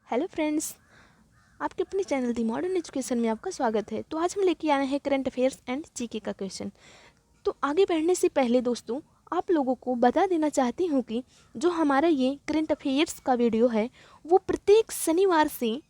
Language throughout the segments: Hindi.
हेलो फ्रेंड्स, आपके अपने चैनल दी मॉडर्न एजुकेशन में आपका स्वागत है। तो आज हम लेके आए हैं करंट अफेयर्स एंड जीके का क्वेश्चन। तो आगे बढ़ने से पहले दोस्तों, आप लोगों को बता देना चाहती हूँ कि जो हमारा ये करंट अफेयर्स का वीडियो है वो प्रत्येक शनिवार से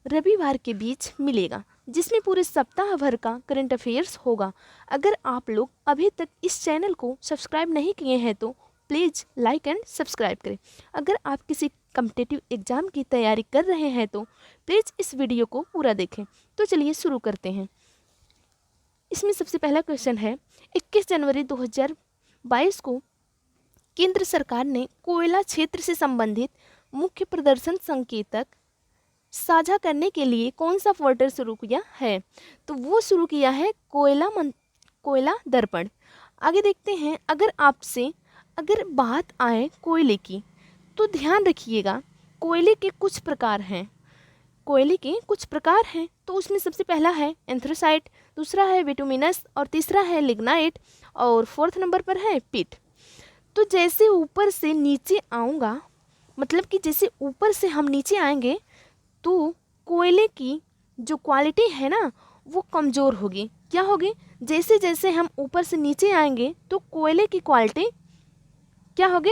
रविवार के बीच मिलेगा, जिसमें पूरे सप्ताह भर का करंट अफेयर्स होगा। अगर आप लोग अभी तक इस चैनल को सब्सक्राइब नहीं किए हैं तो प्लीज़ लाइक एंड सब्सक्राइब करें। अगर आप किसी कम्पिटिटिव एग्ज़ाम की तैयारी कर रहे हैं तो प्लीज़ इस वीडियो को पूरा देखें। तो चलिए शुरू करते हैं। इसमें सबसे पहला क्वेश्चन है, 21 जनवरी 2022 को केंद्र सरकार ने कोयला क्षेत्र से संबंधित मुख्य प्रदर्शन संकेतक साझा करने के लिए कौन सा पोर्टल शुरू किया है? तो वो शुरू किया है कोयला दर्पण। आगे देखते हैं, अगर बात आए कोयले की तो ध्यान रखिएगा, कोयले के कुछ प्रकार हैं। तो उसमें सबसे पहला है एंथ्रासाइट, दूसरा है बिटुमिनस और तीसरा है लिग्नाइट और फोर्थ नंबर पर है पिट। तो जैसे ऊपर से नीचे आऊँगा, मतलब कि जैसे ऊपर से हम नीचे आएंगे तो कोयले की जो क्वालिटी है ना वो कमज़ोर होगी। क्या होगी? जैसे जैसे हम ऊपर से नीचे आएंगे तो कोयले की क्वालिटी क्या होगी?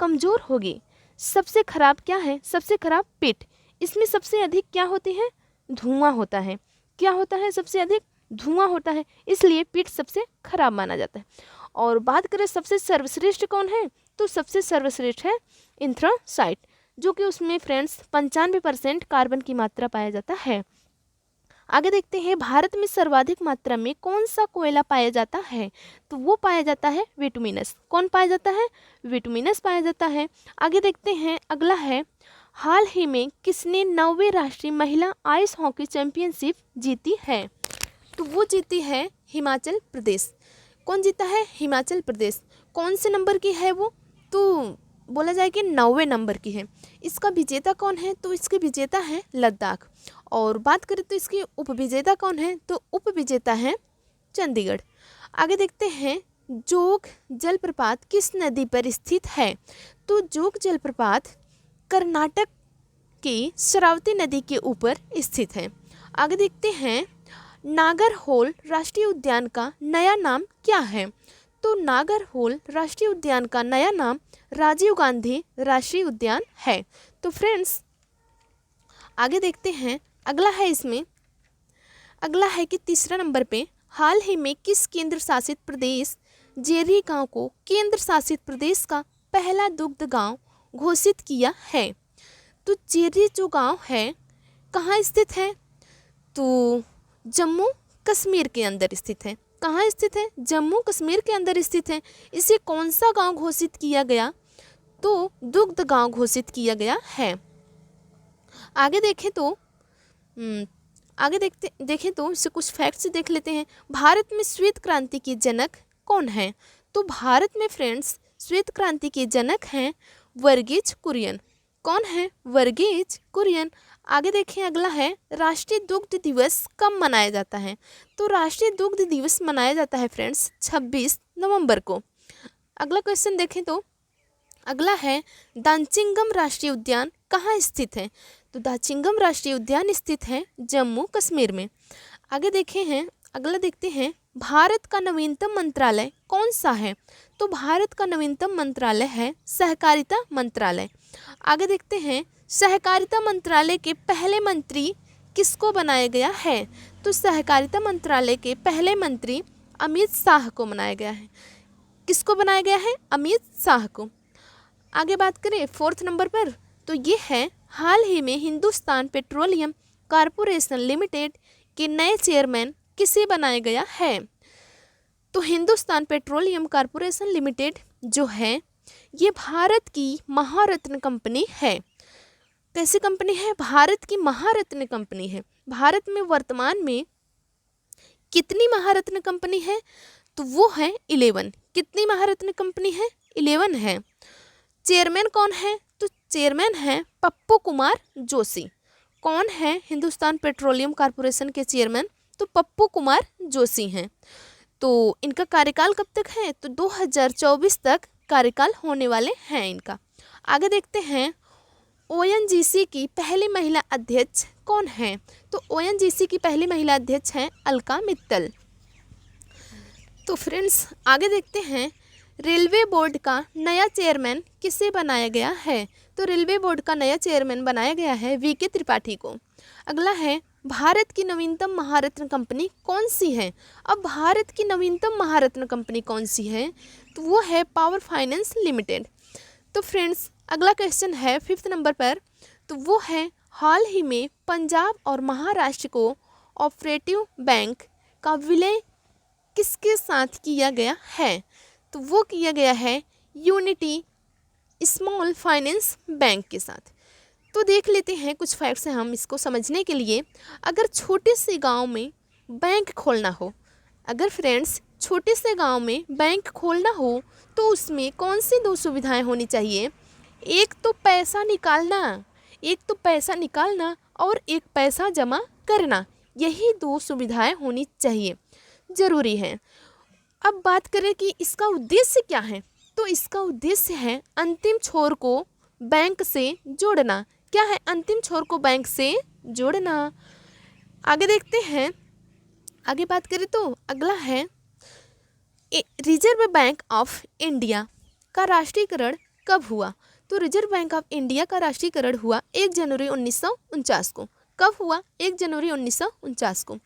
कमज़ोर होगी। सबसे खराब क्या है? सबसे खराब पिट। इसमें सबसे अधिक क्या होती है? धुआं होता है। क्या होता है? सबसे अधिक धुआं होता है, इसलिए पिट सबसे खराब माना जाता है। और बात करें सबसे सर्वश्रेष्ठ कौन है, तो सबसे सर्वश्रेष्ठ है एंथ्रासाइट, जो कि उसमें फ्रेंड्स 95% कार्बन की मात्रा पाया जाता है। आगे देखते हैं, भारत में सर्वाधिक मात्रा में कौन सा कोयला पाया जाता है? तो वो पाया जाता है विटुमिनस। कौन पाया जाता है? विटुमिनस पाया जाता है। आगे देखते हैं, अगला है, हाल ही में किसने 9वीं राष्ट्रीय महिला आइस हॉकी चैंपियनशिप जीती है? तो वो जीती है हिमाचल प्रदेश। कौन जीता है? हिमाचल प्रदेश। कौन से नंबर की है वो? तो बोला जाए कि 9वें नंबर की है। इसका विजेता कौन है? तो इसके विजेता है लद्दाख। और बात करें तो इसकी उपविजेता कौन है? तो उपविजेता है चंडीगढ़। आगे देखते हैं, जोग जलप्रपात किस नदी पर स्थित है? तो जोग जलप्रपात कर्नाटक की शरावती नदी के ऊपर स्थित है। आगे देखते हैं, नागरहोल राष्ट्रीय उद्यान का नया नाम क्या है? तो नागरहोल राष्ट्रीय उद्यान का नया नाम राजीव गांधी राष्ट्रीय उद्यान है। तो फ्रेंड्स आगे देखते हैं, अगला है कि तीसरा नंबर पे, हाल ही में किस केंद्र शासित प्रदेश जेरी गांव को केंद्र शासित प्रदेश का पहला दुग्ध गांव घोषित किया है? तो जेरी जो गांव है कहाँ स्थित है? तो जम्मू कश्मीर के अंदर स्थित है। कहाँ स्थित है? जम्मू कश्मीर के अंदर स्थित है। इसे कौन सा गांव घोषित किया गया? तो दुग्ध गांव घोषित किया गया है। आगे देखें तो इससे कुछ फैक्ट्स देख लेते हैं। भारत में श्वेत क्रांति के जनक कौन है? तो भारत में फ्रेंड्स श्वेत क्रांति के जनक हैं वर्गीज कुरियन। कौन है? वर्गीज कुरियन। आगे देखें, अगला है, राष्ट्रीय दुग्ध दिवस कब मनाया जाता है? तो राष्ट्रीय दुग्ध दिवस मनाया जाता है फ्रेंड्स 26 नवंबर को। अगला क्वेश्चन देखें तो अगला है, दांचिंगम राष्ट्रीय उद्यान कहाँ स्थित है? तो दांचिंगम राष्ट्रीय उद्यान स्थित है जम्मू कश्मीर में। आगे अगला देखते हैं, भारत का नवीनतम मंत्रालय कौन सा है? तो भारत का नवीनतम मंत्रालय है सहकारिता मंत्रालय। आगे देखते हैं, सहकारिता मंत्रालय के पहले मंत्री किसको बनाया गया है? तो सहकारिता मंत्रालय के पहले मंत्री अमित शाह को बनाया गया है। किसको बनाया गया है? अमित शाह को। आगे बात करें फोर्थ नंबर पर, तो ये है, हाल ही में हिंदुस्तान पेट्रोलियम कॉरपोरेशन लिमिटेड के नए चेयरमैन किसे बनाया गया है? तो हिंदुस्तान पेट्रोलियम कॉरपोरेशन लिमिटेड जो है ये भारत की महारत्न कंपनी है। कैसी कंपनी है? भारत की महारत्न कंपनी है। भारत में वर्तमान में कितनी महारत्न कंपनी है? तो वो है 11। कितनी महारत्न कंपनी है? 11 है। चेयरमैन कौन है? तो चेयरमैन है पप्पू कुमार जोशी। कौन है हिंदुस्तान पेट्रोलियम कॉरपोरेशन के चेयरमैन? तो पप्पू कुमार जोशी हैं। तो इनका कार्यकाल कब तक है? तो 2024 तक कार्यकाल होने वाले हैं इनका। आगे देखते हैं, ओएनजीसी की पहली महिला अध्यक्ष कौन है? तो ओएनजीसी की पहली महिला अध्यक्ष हैं अलका मित्तल। तो फ्रेंड्स आगे देखते हैं, रेलवे बोर्ड का नया चेयरमैन किसे बनाया गया है? तो रेलवे बोर्ड का नया चेयरमैन बनाया गया है वीके त्रिपाठी को। अगला है, भारत की नवीनतम महारत्न कंपनी कौन सी है? अब भारत की नवीनतम महारत्न कंपनी कौन सी है? तो वो है पावर फाइनेंस लिमिटेड। तो फ्रेंड्स अगला क्वेश्चन है 5th नंबर पर, तो वो है, हाल ही में पंजाब और महाराष्ट्र को ऑपरेटिव बैंक का विलय किसके साथ किया गया है? तो वो किया गया है यूनिटी स्मॉल फाइनेंस बैंक के साथ। तो देख लेते हैं कुछ फैक्ट्स हैं हम इसको समझने के लिए। अगर छोटे से गांव में बैंक खोलना हो, अगर फ्रेंड्स छोटे से गांव में बैंक खोलना हो तो उसमें कौन सी 2 सुविधाएं होनी चाहिए? एक तो पैसा निकालना और एक पैसा जमा करना, यही 2 सुविधाएं होनी चाहिए, ज़रूरी है। अब बात करें कि इसका उद्देश्य क्या है, तो इसका उद्देश्य है अंतिम छोर को बैंक से जोड़ना। क्या है? अंतिम छोर को बैंक से जोड़ना। आगे देखते हैं, आगे बात करें तो अगला है, रिजर्व बैंक ऑफ इंडिया का राष्ट्रीयकरण कब हुआ? तो रिजर्व बैंक ऑफ इंडिया का राष्ट्रीयकरण हुआ 1 जनवरी 1949 को। कब हुआ? 1 जनवरी 1949 को।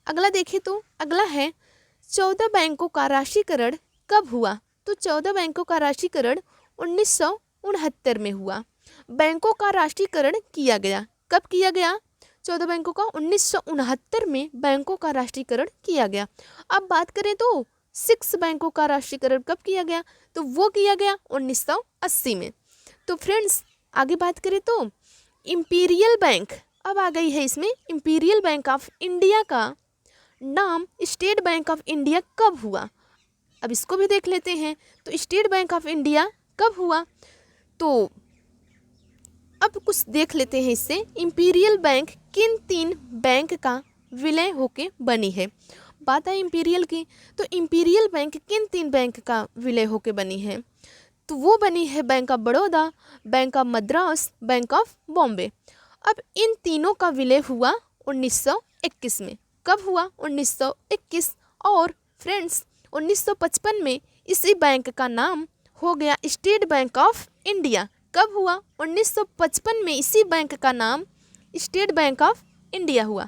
अगला देखें तो अगला है, 14 बैंकों का राष्ट्रीयकरण कब हुआ? तो 14 बैंकों का राष्ट्रीयकरण 1969 में हुआ। बैंकों का राष्ट्रीयकरण किया गया, कब किया गया? 14 बैंकों का 1969 में बैंकों का राष्ट्रीयकरण किया गया। अब बात करें तो 6 बैंकों का राष्ट्रीयकरण कब किया गया? तो वो किया गया 1980 में। तो फ्रेंड्स आगे बात करें तो इंपीरियल बैंक, अब आ गई है इसमें, इंपीरियल बैंक ऑफ इंडिया का नाम स्टेट बैंक ऑफ इंडिया कब हुआ? अब इसको भी देख लेते हैं। तो स्टेट बैंक ऑफ इंडिया कब हुआ? तो अब कुछ देख लेते हैं इससे, इंपीरियल बैंक किन 3 बैंक का विलय होके बनी है? बात है इंपीरियल की, तो इंपीरियल बैंक किन 3 बैंक का विलय होके बनी है? तो वो बनी है bank of Baroda, bank of Madras, bank of Bombay. अब इन तीनों का विलय हुआ 1921 में। कब हुआ? 1921। और फ्रेंड्स 1955 में इसी बैंक का नाम हो गया स्टेट बैंक ऑफ इंडिया। कब हुआ? 1955 में इसी बैंक का नाम स्टेट बैंक ऑफ इंडिया हुआ।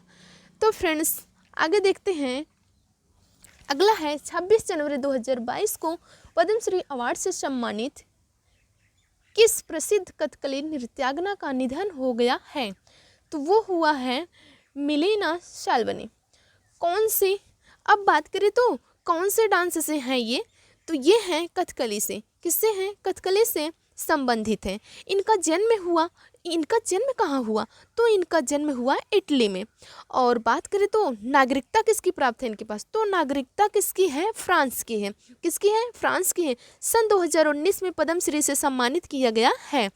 तो फ्रेंड्स आगे देखते हैं, अगला है 26 जनवरी 2022 को पद्मश्री अवार्ड से सम्मानित किस प्रसिद्ध कथकली नृत्यांगना का निधन हो गया है? तो वो हुआ है मिलीना शाल्वनी। कौन सी? अब बात करें तो कौन से डांस से हैं ये? तो ये हैं कथकली से। किससे हैं? कथकली से संबंधित हैं। इनका जन्म कहाँ हुआ? तो इनका जन्म हुआ इटली में। और बात करें तो नागरिकता किसकी प्राप्त है इनके पास? तो नागरिकता किसकी है? फ्रांस की है। किसकी है? फ्रांस की है। सन 2019 में पद्मश्री से सम्मानित किया गया है।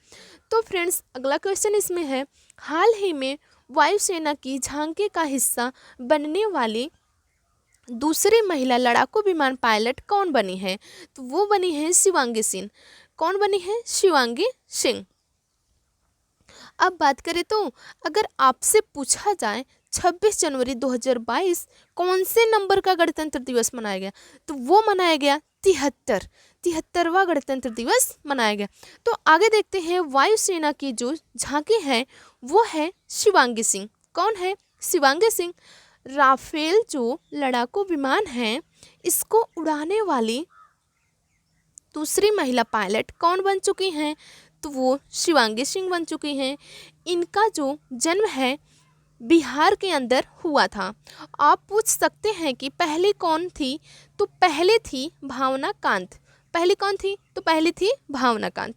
तो फ्रेंड्स अगला क्वेश्चन इसमें है, हाल ही में वायुसेना की झांकी का हिस्सा बनने वाली दूसरी महिला लड़ाकू विमान पायलट कौन बनी है? तो वो बनी है शिवांगी सिंह। कौन बनी है? शिवांगी सिंह। अब बात करें तो अगर आपसे पूछा जाए 26 जनवरी 2022 कौन से नंबर का गणतंत्र दिवस मनाया गया? तो वो मनाया गया 73वां गणतंत्र दिवस मनाया गया। तो आगे देखते हैं, वायुसेना की जो झांकी है वो है शिवांगी सिंह। कौन है? शिवांगी सिंह। राफेल जो लड़ाकू विमान है इसको उड़ाने वाली दूसरी महिला पायलट कौन बन चुकी हैं? तो वो शिवांगी सिंह बन चुकी हैं। इनका जो जन्म है बिहार के अंदर हुआ था। आप पूछ सकते हैं कि पहली कौन थी? तो पहले थी भावना कांत। पहली कौन थी? तो पहली थी भावना कांत।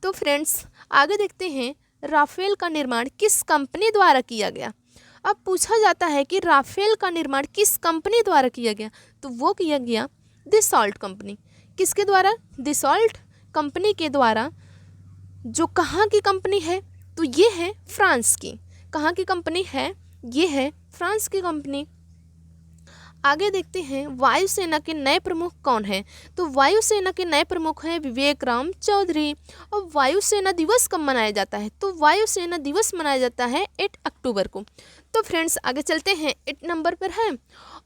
तो फ्रेंड्स आगे देखते हैं, राफेल का निर्माण किस कंपनी द्वारा किया गया? अब पूछा जाता है कि राफेल का निर्माण किस कंपनी द्वारा किया गया? तो वो किया गया दसॉल्ट कंपनी। किसके द्वारा? दसॉल्ट कंपनी के द्वारा। जो कहाँ की कंपनी है? तो ये है फ्रांस की। कहाँ की कंपनी है? ये है फ्रांस की कंपनी। आगे देखते हैं वायुसेना के नए प्रमुख कौन हैं। तो वायुसेना के नए प्रमुख हैं विवेक राम चौधरी। और वायुसेना दिवस कब मनाया जाता है? तो वायुसेना दिवस मनाया जाता है 8 अक्टूबर को। तो फ्रेंड्स आगे चलते हैं। 8 नंबर पर है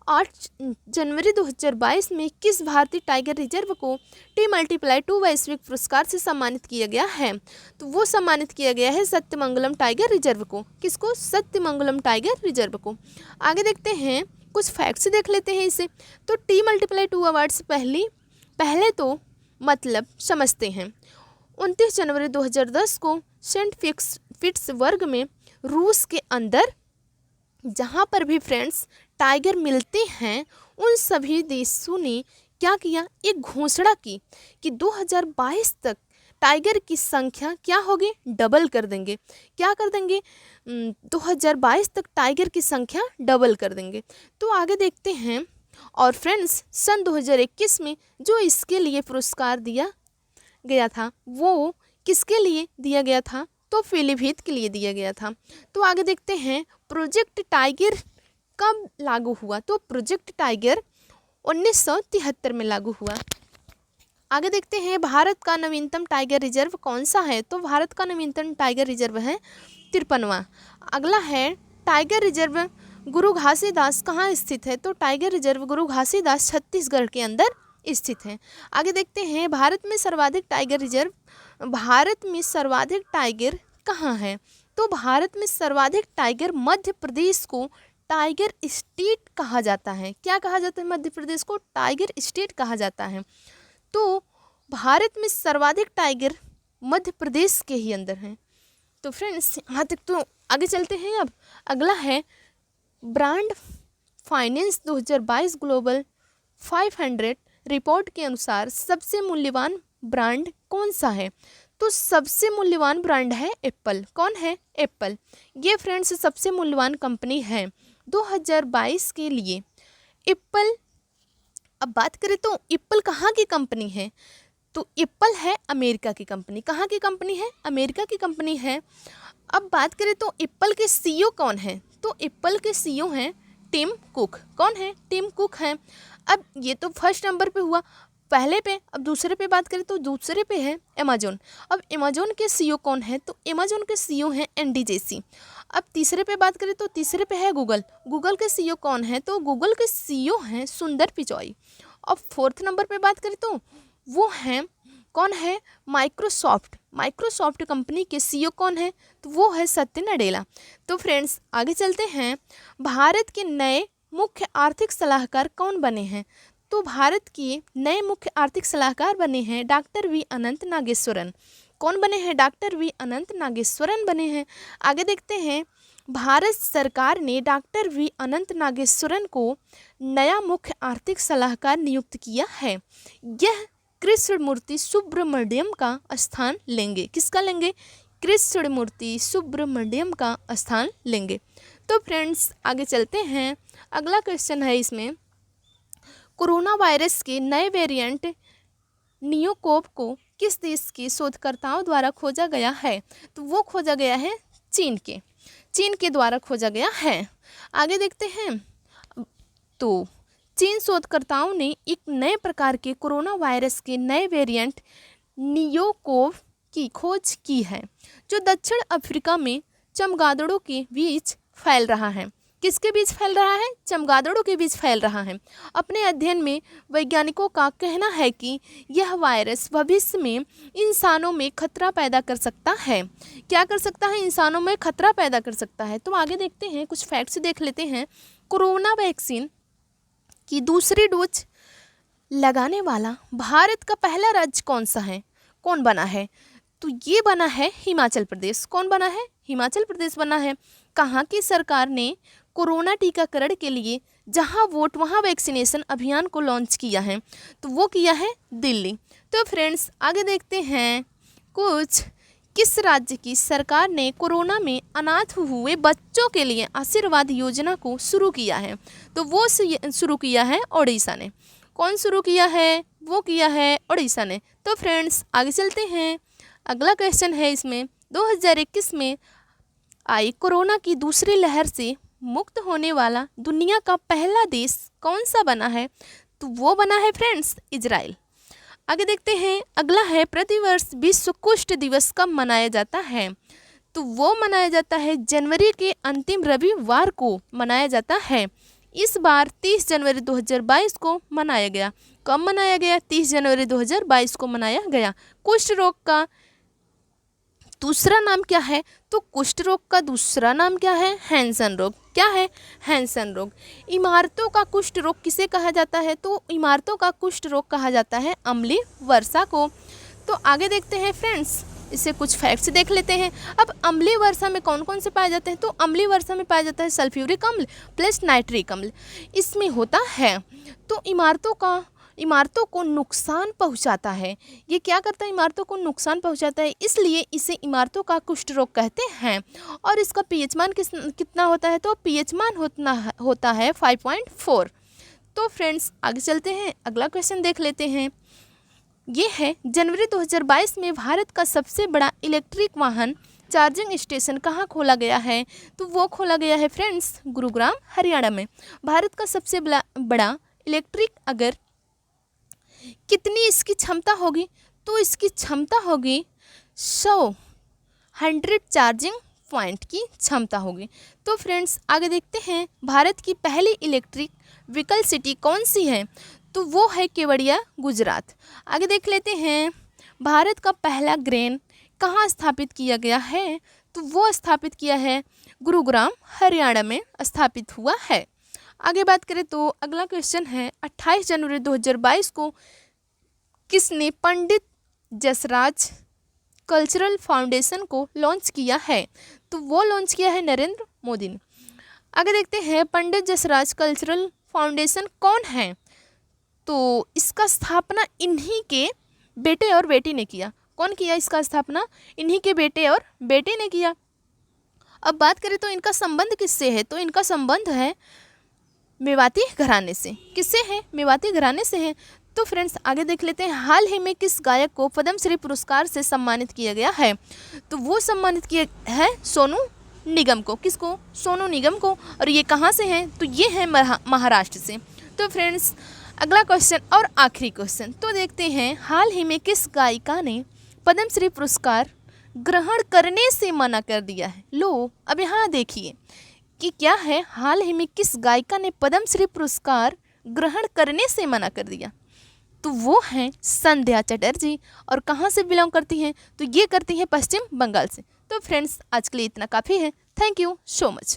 8 जनवरी 2022 में किस भारतीय टाइगर रिजर्व को T+2 वैश्विक पुरस्कार से सम्मानित किया गया है? तो वो सम्मानित किया गया है सत्यमंगलम टाइगर रिजर्व को। किसको? सत्यमंगलम टाइगर रिजर्व को। आगे देखते हैं, कुछ फैक्ट्स देख लेते हैं इसे। तो T+2 अवार्ड्स पहले तो मतलब समझते हैं। 29 जनवरी 2010 को सेंट पीटर्सबर्ग में रूस के अंदर जहाँ पर भी फ्रेंड्स टाइगर मिलते हैं उन सभी देशों ने क्या किया? एक घोषणा की कि 2022 तक टाइगर की संख्या क्या होगी? डबल कर देंगे। क्या कर देंगे? 2022 तक टाइगर की संख्या डबल कर देंगे। तो आगे देखते हैं। और फ्रेंड्स सन 2021 में जो इसके लिए पुरस्कार दिया गया था वो किसके लिए दिया गया था? तो पीलीभीत के लिए दिया गया था। तो आगे देखते हैं, प्रोजेक्ट टाइगर कब लागू हुआ? तो प्रोजेक्ट टाइगर 1973 में लागू हुआ। आगे देखते हैं, भारत का नवीनतम टाइगर रिजर्व कौन सा है? तो भारत का नवीनतम टाइगर रिजर्व है 53वां। अगला है टाइगर रिजर्व गुरु घासीदास कहाँ स्थित है? तो टाइगर रिजर्व गुरु घासीदास छत्तीसगढ़ के अंदर स्थित है। आगे देखते हैं, भारत में सर्वाधिक टाइगर कहाँ है? तो भारत में सर्वाधिक टाइगर मध्य प्रदेश को टाइगर स्टेट कहा जाता है। क्या कहा जाता है? मध्य प्रदेश को टाइगर स्टेट कहा जाता है। तो भारत में सर्वाधिक टाइगर मध्य प्रदेश के ही अंदर हैं। तो फ्रेंड्स यहाँ तक तो आगे चलते हैं। अब अगला है ब्रांड फाइनेंस 2022 ग्लोबल 500 रिपोर्ट के अनुसार सबसे मूल्यवान ब्रांड कौन सा है? तो सबसे मूल्यवान ब्रांड है एप्पल। कौन है? एप्पल। ये फ्रेंड्स सबसे मूल्यवान कंपनी है 2022 के लिए एप्पल। अब बात करें तो एप्पल कहाँ की कंपनी है? तो एप्पल है अमेरिका की कंपनी। कहाँ की कंपनी है? अमेरिका की कंपनी है। अब बात करें तो एप्पल के सीईओ कौन है? तो एप्पल के सीईओ हैं टिम कुक। कौन है? टिम कुक हैं। अब ये तो फर्स्ट नंबर पे हुआ पहले पे। अब दूसरे पे बात करें तो दूसरे पे है अमेजोन। अब अमेजोन के सीईओ कौन है? तो अमेजोन के सीईओ हैं एंडी जेसी। अब तीसरे पे बात करें तो तीसरे पे है गूगल। गूगल के सीईओ कौन है? तो गूगल के सीईओ हैं सुंदर पिचाई। अब फोर्थ नंबर पे बात करें तो वो हैं, कौन है? माइक्रोसॉफ्ट कंपनी के सीईओ कौन है? तो वो है सत्य नडेला। तो फ्रेंड्स आगे चलते हैं, भारत के नए मुख्य आर्थिक सलाहकार कौन बने हैं? तो भारत के नए मुख्य आर्थिक सलाहकार बने हैं डॉक्टर वी अनंत नागेश्वरन। कौन बने हैं? डॉक्टर वी अनंत नागेश्वरन बने हैं। आगे देखते हैं, भारत सरकार ने डॉक्टर वी अनंत नागेश्वरन को नया मुख्य आर्थिक सलाहकार नियुक्त किया है। यह कृष्णमूर्ति सुब्रमण्यम का स्थान लेंगे। किसका लेंगे? कृष्णमूर्ति सुब्रमण्यम का स्थान लेंगे। तो फ्रेंड्स आगे चलते हैं। अगला क्वेश्चन है इसमें, कोरोना वायरस के नए वेरिएंट नियोकोव को किस देश के शोधकर्ताओं द्वारा खोजा गया है? तो वो खोजा गया है चीन के द्वारा खोजा गया है। आगे देखते हैं, तो चीन शोधकर्ताओं ने एक नए प्रकार के कोरोना वायरस के नए वेरिएंट नियोकोव की खोज की है जो दक्षिण अफ्रीका में चमगादड़ों के बीच फैल रहा है। किसके बीच फैल रहा है? चमगादड़ों के बीच फैल रहा है। अपने अध्ययन में वैज्ञानिकों का कहना है कि यह वायरस भविष्य में इंसानों में खतरा पैदा कर सकता है। क्या कर सकता है? इंसानों में खतरा पैदा कर सकता है। तो आगे देखते हैं, कुछ फैक्ट्स देख लेते हैं। कोरोना वैक्सीन की दूसरी डोज लगाने वाला भारत का पहला राज्य कौन सा है? कौन बना है? तो ये बना है हिमाचल प्रदेश। कौन बना है? हिमाचल प्रदेश बना है। कहाँ की सरकार ने कोरोना टीकाकरण के लिए जहाँ वोट वहाँ वैक्सीनेशन अभियान को लॉन्च किया है? तो वो किया है दिल्ली। तो फ्रेंड्स आगे देखते हैं, किस राज्य की सरकार ने कोरोना में अनाथ हुए बच्चों के लिए आशीर्वाद योजना को शुरू किया है? तो वो शुरू किया है ओडिशा ने। कौन शुरू किया है? वो किया है ओडिशा ने। तो फ्रेंड्स आगे चलते हैं। अगला क्वेश्चन है इसमें, 2021 में आई कोरोना की दूसरी लहर से मुक्त होने वाला दुनिया का पहला देश कौन सा बना है? तो वो बना है फ्रेंड्स इजराइल। आगे देखते हैं, अगला है प्रतिवर्ष विश्व कुष्ठ दिवस कब मनाया जाता है? तो वो मनाया जाता है जनवरी के अंतिम रविवार को मनाया जाता है। इस बार 30 जनवरी 2022 को मनाया गया। कब मनाया गया? 30 जनवरी 2022 को मनाया गया। कुष्ठ रोग का दूसरा नाम क्या है? तो कुष्ठ रोग का दूसरा नाम क्या है? हैंसन रोग। क्या है? हैंसन रोग। इमारतों का कुष्ठ रोग किसे कहा जाता है? तो इमारतों का कुष्ठ रोग कहा जाता है अम्लीय वर्षा को। तो आगे देखते हैं फ्रेंड्स, इससे कुछ फैक्ट्स देख लेते हैं। अब अम्लीय वर्षा में कौन कौन से पाए जाते हैं? तो अम्लीय वर्षा में पाया जाता है सल्फ्यूरिक अम्ल प्लस नाइट्रिक अम्ल। इसमें होता है तो इमारतों को नुकसान पहुंचाता है। ये क्या करता है? इमारतों को नुकसान पहुंचाता है, इसलिए इसे इमारतों का कुष्ठ रोग कहते हैं। और इसका पीएच मान कितना होता है? तो पीएच मान होता है 5.4। तो फ्रेंड्स आगे चलते हैं, अगला क्वेश्चन देख लेते हैं। ये है जनवरी 2022 में भारत का सबसे बड़ा इलेक्ट्रिक वाहन चार्जिंग स्टेशन कहाँ खोला गया है? तो वो खोला गया है फ्रेंड्स गुरुग्राम हरियाणा में। भारत का सबसे बड़ा इलेक्ट्रिक अगर कितनी इसकी क्षमता होगी? तो इसकी क्षमता होगी 100 चार्जिंग पॉइंट की क्षमता होगी। तो फ्रेंड्स आगे देखते हैं, भारत की पहली इलेक्ट्रिक व्हीकल सिटी कौन सी है? तो वो है केवड़िया गुजरात। आगे देख लेते हैं, भारत का पहला ग्रेन कहाँ स्थापित किया गया है? तो वो स्थापित किया है गुरुग्राम हरियाणा में स्थापित हुआ है। आगे बात करें तो अगला क्वेश्चन है, 28 जनवरी 2022 को किसने पंडित जसराज कल्चरल फाउंडेशन को लॉन्च किया है? तो वो लॉन्च किया है नरेंद्र मोदी ने। आगे देखते हैं, पंडित जसराज कल्चरल फाउंडेशन कौन है? तो इसका स्थापना इन्हीं के बेटे और बेटी ने किया। कौन किया इसका स्थापना? इन्हीं के बेटे और बेटे ने किया। अब बात करें तो इनका संबंध किससे है? तो इनका संबंध है मेवाती घराने से। किससे है? मेवाती घराने से है। तो फ्रेंड्स आगे देख लेते हैं, हाल ही में किस गायक को पद्मश्री पुरस्कार से सम्मानित किया गया है? तो वो सम्मानित किया है सोनू निगम को। किसको? सोनू निगम को। और ये कहाँ से हैं? तो ये है महाराष्ट्र से। तो फ्रेंड्स अगला क्वेश्चन और आखिरी क्वेश्चन तो देखते हैं, हाल ही में किस गायिका ने पद्मश्री पुरस्कार ग्रहण करने से मना कर दिया है? लो अब यहाँ देखिए कि क्या है, हाल ही में किस गायिका ने पद्मश्री पुरस्कार ग्रहण करने से मना कर दिया? तो वो हैं संध्या चटर्जी। और कहाँ से बिलोंग करती हैं? तो ये करती हैं पश्चिम बंगाल से। तो फ्रेंड्स आज के लिए इतना काफ़ी है। Thank you so much.